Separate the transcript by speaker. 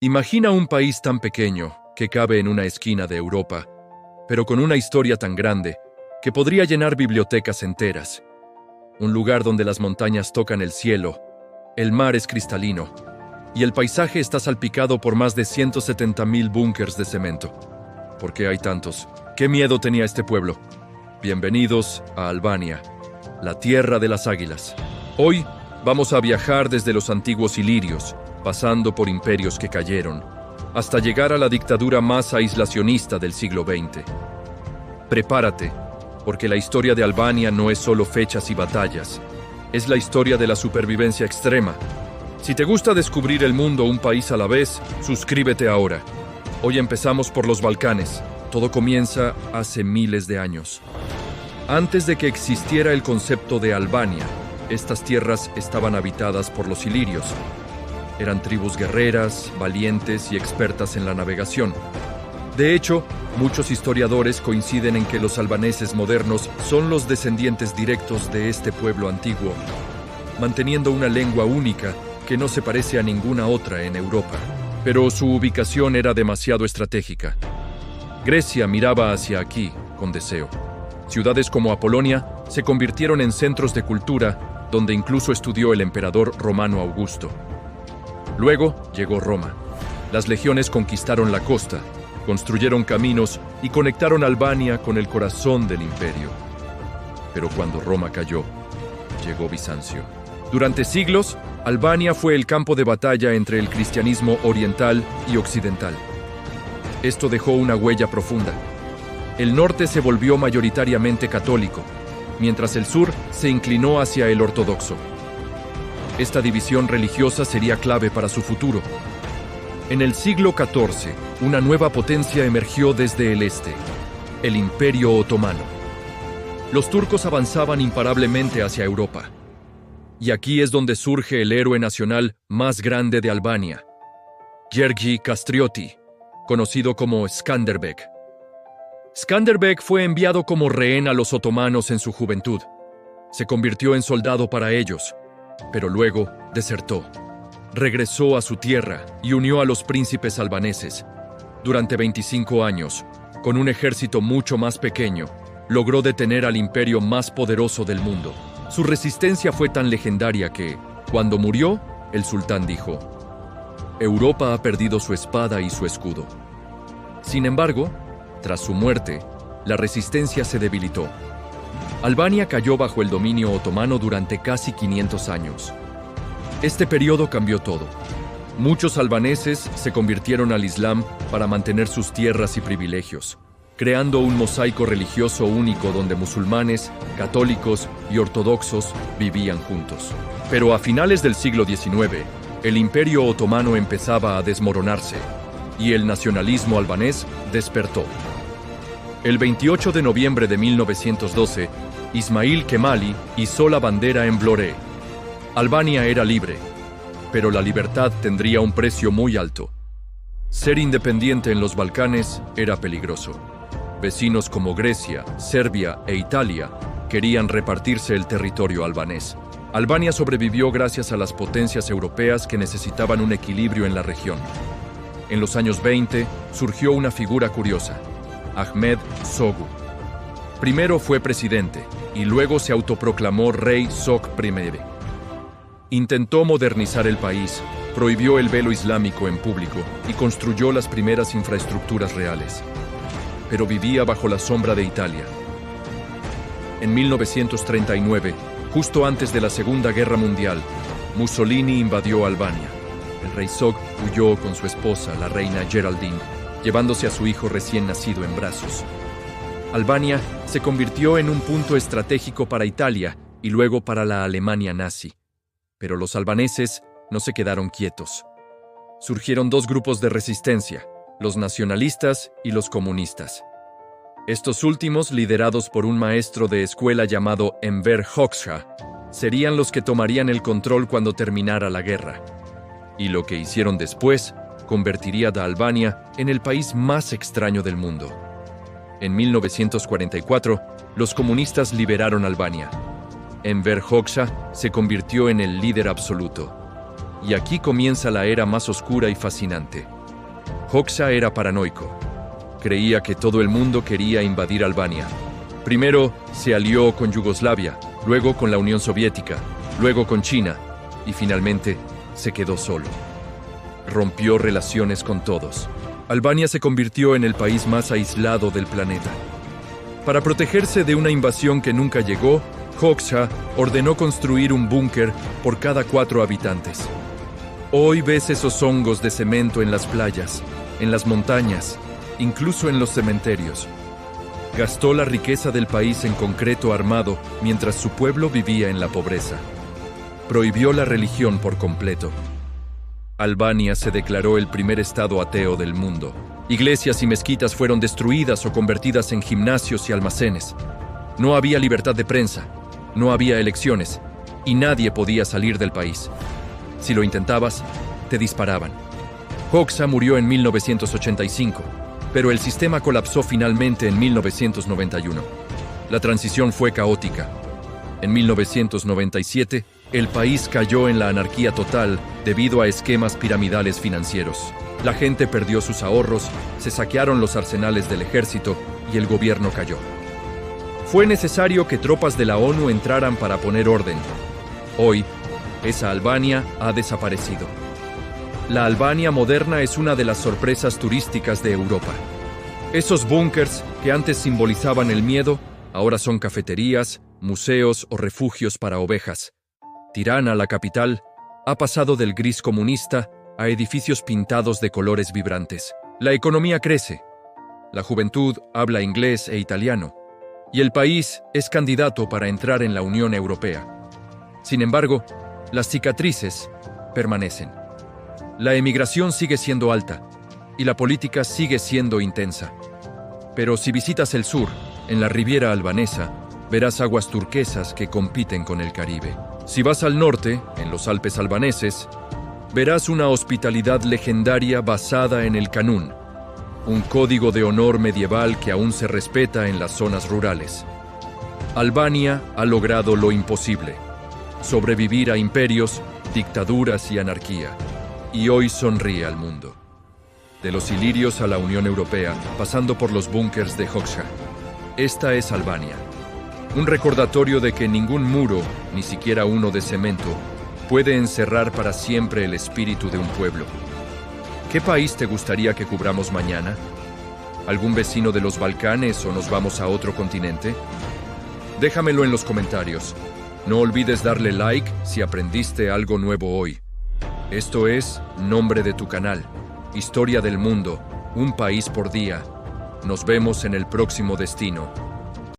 Speaker 1: Imagina un país tan pequeño que cabe en una esquina de Europa, pero con una historia tan grande que podría llenar bibliotecas enteras. Un lugar donde las montañas tocan el cielo, el mar es cristalino y el paisaje está salpicado por más de 170,000 búnkers de cemento. ¿Por qué hay tantos? ¿Qué miedo tenía este pueblo? Bienvenidos a Albania, la tierra de las águilas. Hoy vamos a viajar desde los antiguos ilirios, pasando por imperios que cayeron, hasta llegar a la dictadura más aislacionista del siglo XX. Prepárate, porque la historia de Albania no es solo fechas y batallas, es la historia de la supervivencia extrema. Si te gusta descubrir el mundo un país a la vez, suscríbete ahora. Hoy empezamos por los Balcanes. Todo comienza hace miles de años. Antes de que existiera el concepto de Albania, estas tierras estaban habitadas por los ilirios. Eran tribus guerreras, valientes y expertas en la navegación. De hecho, muchos historiadores coinciden en que los albaneses modernos son los descendientes directos de este pueblo antiguo, manteniendo una lengua única que no se parece a ninguna otra en Europa. Pero su ubicación era demasiado estratégica. Grecia miraba hacia aquí con deseo. Ciudades como Apolonia se convirtieron en centros de cultura, donde incluso estudió el emperador Romano Augusto. Luego llegó Roma. Las legiones conquistaron la costa, construyeron caminos y conectaron Albania con el corazón del imperio. Pero cuando Roma cayó, llegó Bizancio. Durante siglos, Albania fue el campo de batalla entre el cristianismo oriental y occidental. Esto dejó una huella profunda. El norte se volvió mayoritariamente católico, mientras el sur se inclinó hacia el ortodoxo. Esta división religiosa sería clave para su futuro. En el siglo XIV, una nueva potencia emergió desde el este, el Imperio Otomano. Los turcos avanzaban imparablemente hacia Europa. Y aquí es donde surge el héroe nacional más grande de Albania, Gjergj Kastrioti, conocido como Skanderbeg. Skanderbeg fue enviado como rehén a los otomanos en su juventud. Se convirtió en soldado para ellos, pero luego desertó. Regresó a su tierra y unió a los príncipes albaneses. Durante 25 años, con un ejército mucho más pequeño, logró detener al imperio más poderoso del mundo. Su resistencia fue tan legendaria que, cuando murió, el sultán dijo: Europa ha perdido su espada y su escudo. Sin embargo, tras su muerte, la resistencia se debilitó. Albania cayó bajo el dominio otomano durante casi 500 años. Este periodo cambió todo. Muchos albaneses se convirtieron al Islam para mantener sus tierras y privilegios, creando un mosaico religioso único donde musulmanes, católicos y ortodoxos vivían juntos. Pero a finales del siglo XIX, el Imperio Otomano empezaba a desmoronarse y el nacionalismo albanés despertó. El 28 de noviembre de 1912, Ismail Kemali izó la bandera en Vlorë. Albania era libre, pero la libertad tendría un precio muy alto. Ser independiente en los Balcanes era peligroso. Vecinos como Grecia, Serbia e Italia querían repartirse el territorio albanés. Albania sobrevivió gracias a las potencias europeas que necesitaban un equilibrio en la región. En los años 20 surgió una figura curiosa, Ahmed Zogu. Primero fue presidente y luego se autoproclamó rey Zog I. Intentó modernizar el país, prohibió el velo islámico en público y construyó las primeras infraestructuras reales. Pero vivía bajo la sombra de Italia. En 1939, justo antes de la Segunda Guerra Mundial, Mussolini invadió Albania. El rey Zog huyó con su esposa, la reina Geraldine, llevándose a su hijo recién nacido en brazos. Albania se convirtió en un punto estratégico para Italia y luego para la Alemania nazi. Pero los albaneses no se quedaron quietos. Surgieron dos grupos de resistencia, los nacionalistas y los comunistas. Estos últimos, liderados por un maestro de escuela llamado Enver Hoxha, serían los que tomarían el control cuando terminara la guerra. Y lo que hicieron después convertiría a Albania en el país más extraño del mundo. En 1944, los comunistas liberaron Albania. Enver Hoxha se convirtió en el líder absoluto. Y aquí comienza la era más oscura y fascinante. Hoxha era paranoico. Creía que todo el mundo quería invadir Albania. Primero se alió con Yugoslavia, luego con la Unión Soviética, luego con China y finalmente se quedó solo. Rompió relaciones con todos. Albania se convirtió en el país más aislado del planeta. Para protegerse de una invasión que nunca llegó, Hoxha ordenó construir un búnker por cada 4 habitantes. Hoy ves esos hongos de cemento en las playas, en las montañas, incluso en los cementerios. Gastó la riqueza del país en concreto armado mientras su pueblo vivía en la pobreza. Prohibió la religión por completo. Albania se declaró el primer estado ateo del mundo. Iglesias y mezquitas fueron destruidas o convertidas en gimnasios y almacenes. No había libertad de prensa, no había elecciones y nadie podía salir del país. Si lo intentabas, te disparaban. Hoxha murió en 1985, pero el sistema colapsó finalmente en 1991. La transición fue caótica. En 1997, el país cayó en la anarquía total debido a esquemas piramidales financieros. La gente perdió sus ahorros, se saquearon los arsenales del ejército y el gobierno cayó. Fue necesario que tropas de la ONU entraran para poner orden. Hoy, esa Albania ha desaparecido. La Albania moderna es una de las sorpresas turísticas de Europa. Esos búnkers que antes simbolizaban el miedo, ahora son cafeterías, museos o refugios para ovejas. Tirana, la capital, ha pasado del gris comunista a edificios pintados de colores vibrantes. La economía crece. La juventud habla inglés e italiano. Y el país es candidato para entrar en la Unión Europea. Sin embargo, las cicatrices permanecen. La emigración sigue siendo alta y la política sigue siendo intensa. Pero si visitas el sur, en la Riviera albanesa, verás aguas turquesas que compiten con el Caribe. Si vas al norte, en los Alpes albaneses, verás una hospitalidad legendaria basada en el Kanun, un código de honor medieval que aún se respeta en las zonas rurales. Albania ha logrado lo imposible: sobrevivir a imperios, dictaduras y anarquía. Y hoy sonríe al mundo. De los ilirios a la Unión Europea, pasando por los búnkers de Hoxha. Esta es Albania. Un recordatorio de que ningún muro, ni siquiera uno de cemento, puede encerrar para siempre el espíritu de un pueblo. ¿Qué país te gustaría que cubramos mañana? ¿Algún vecino de los Balcanes o nos vamos a otro continente? Déjamelo en los comentarios. No olvides darle like si aprendiste algo nuevo hoy. Esto es Nombre de tu canal. Historia del mundo, un país por día. Nos vemos en el próximo destino.